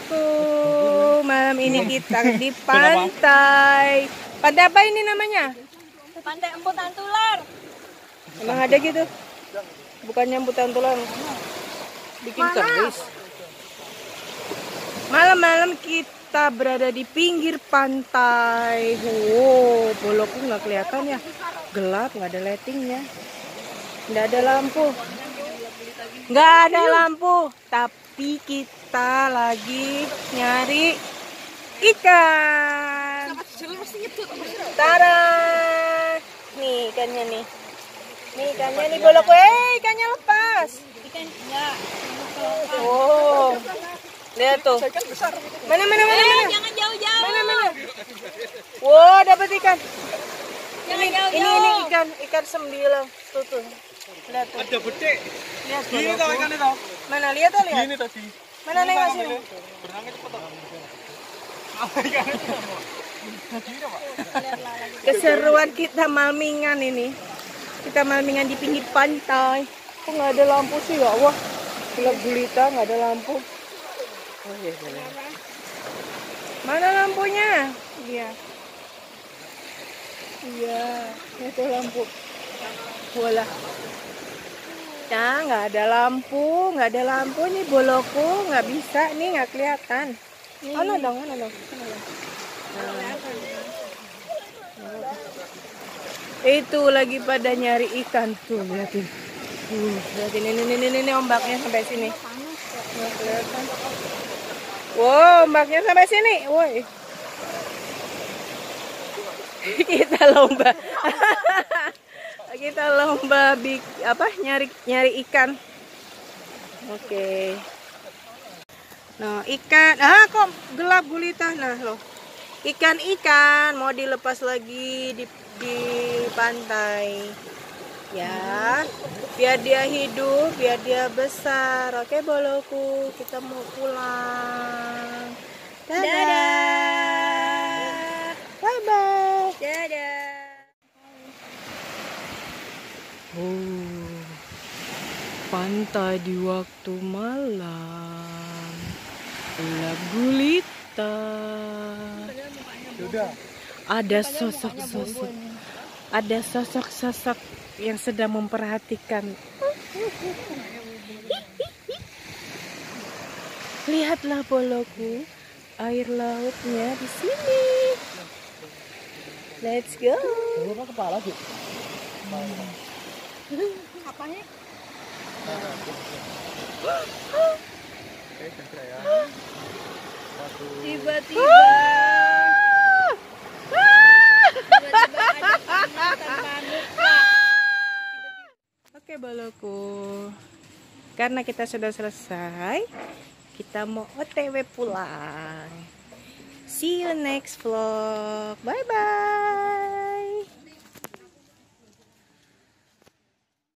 boloku. Malam ini kita di pantai. Pantai apa ini namanya? Pantai Emputan Tular. Emang ada gitu? Bukannya Emputan Tular. Bikin keris. Malam-malam kita berada di pinggir pantai. Wow, boloku nggak kelihatan ya. Gelap, nggak ada lightingnya. Nggak ada lampu. Nggak ada lampu. Tapi kita lagi nyari ikan. Tara. Nih ikannya nih. Nih ikannya nih boloku. Ikannya lepas. Ikan enggak. Oh. Lihat tuh. Mana. Jangan jauh-jauh. Mana. Wow, dapat ikan. Jangan Ini jauh-jauh. ikan sembilang. Tuh. Lihat tuh. Ada betik. Lihat Ini boloku. tau ikannya tau. Mana lihat tuh lihat. Ini tadi. Mana nengok sini. Berenangnya cepet tau. Ikannya Keseruan kita malmingan ini. Kita malmingan di pinggir pantai. Kok nggak ada lampu sih ya? Wah, gelap gulita nggak ada lampu. Oh iya. Mana lampunya? Iya. Itu lampu. Walah. Nah, nggak ada lampu nih boloku, nggak bisa nih, nggak kelihatan. Ano dong. Itu lagi pada nyari ikan tuh, lihatin. Lihatin ini ombaknya sampai sini. Nggak kelihatan. Wow, ombaknya sampai sini. Woi. Kita lomba. Kita lomba nyari ikan. Oke. Nah, ikan. Kok gelap gulita nah loh. Ikan mau dilepas lagi di pantai. Ya. Biar dia hidup, biar dia besar. Oke, boloku, kita mau pulang. Dadah. Bye-bye. Dadah. Pantai di waktu malam. Gelap gulita. Ada sosok yang sedang memperhatikan. Lihatlah boloku, air lautnya di sini. Let's go. kepala sih. Apanya? Tiba-tiba ada tangan tanpa muka. Oke boloku, karena kita sudah selesai, kita mau OTW pulang. See you next vlog. Bye bye.